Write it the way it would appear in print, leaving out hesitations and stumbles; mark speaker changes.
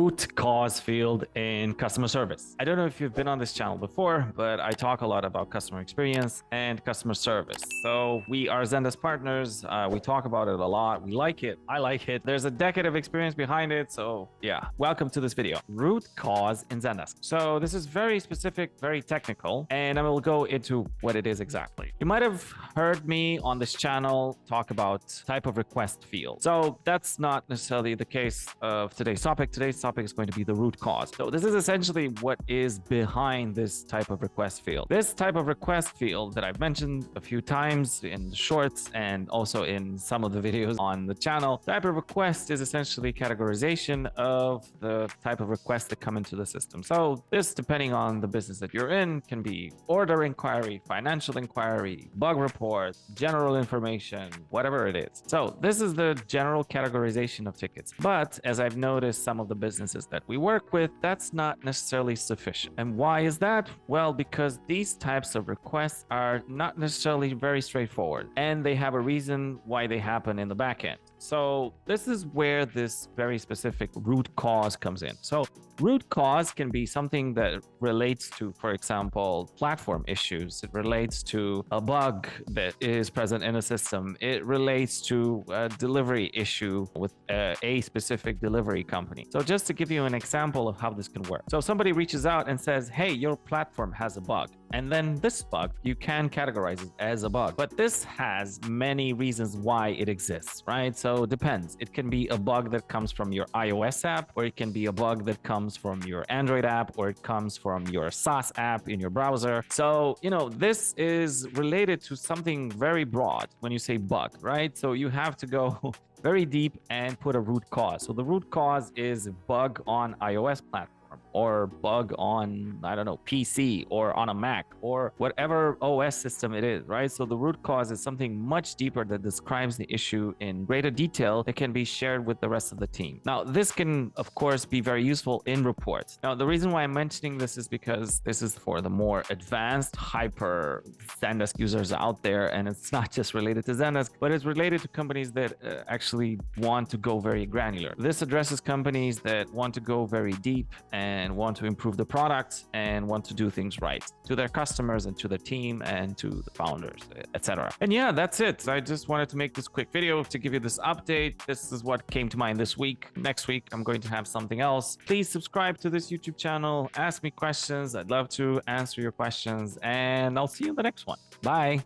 Speaker 1: root cause field in customer service. I don't know if you've been on this channel before, but I talk a lot about customer experience and customer service. So we are Zendesk partners. We talk about it a lot. We like it. I like it. There's a decade of experience behind it. So yeah, welcome to this video. Root cause in Zendesk. So this is very specific, very technical, and I will go into what it is exactly. You might have heard me on this channel talk about type of request field. So that's not necessarily the case of today's topic. Today's topic is going to be the root cause. So this is essentially what is behind this type of request field. This type of request field that I've mentioned a few times in the shorts and also in some of the videos on the channel, type of request is essentially categorization of the type of requests that come into the system. So this, depending on the business that you're in, can be order inquiry, financial inquiry, bug report, general information, whatever it is. So this is the general categorization of tickets. But as I've noticed, some of the businesses that we work with, that's not necessarily sufficient. And why is that? Well, because these types of requests are not necessarily very straightforward, and they have a reason why they happen in the back end. So this is where this very specific root cause comes in. So root cause can be something that relates to, for example, platform issues. It relates to a bug that is present in a system. It relates to a delivery issue with a specific delivery company. So just to give you an example of how this can work. So somebody reaches out and says, hey, your platform has a bug. And then this bug, you can categorize it as a bug. But this has many reasons why it exists, right? So it depends. It can be a bug that comes from your iOS app, or it can be a bug that comes from your Android app, or it comes from your SaaS app in your browser. So, this is related to something very broad when you say bug, right? So you have to go very deep and put a root cause. So the root cause is a bug on iOS platform, or bug on, I don't know, PC or on a Mac or whatever OS system it is, right? So the root cause is something much deeper that describes the issue in greater detail that can be shared with the rest of the team. Now, this can, of course, be very useful in reports. Now, the reason why I'm mentioning this is because this is for the more advanced, hyper Zendesk users out there, and it's not just related to Zendesk, but it's related to companies that actually want to go very granular. This addresses companies that want to go very deep and want to improve the product and want to do things right to their customers and to the team and to the founders, etc. And yeah, that's it. I just wanted to make this quick video to give you this update. This is what came to mind this week. Next week, I'm going to have something else. Please subscribe to this YouTube channel. Ask me questions. I'd love to answer your questions, and I'll see you in the next one. Bye.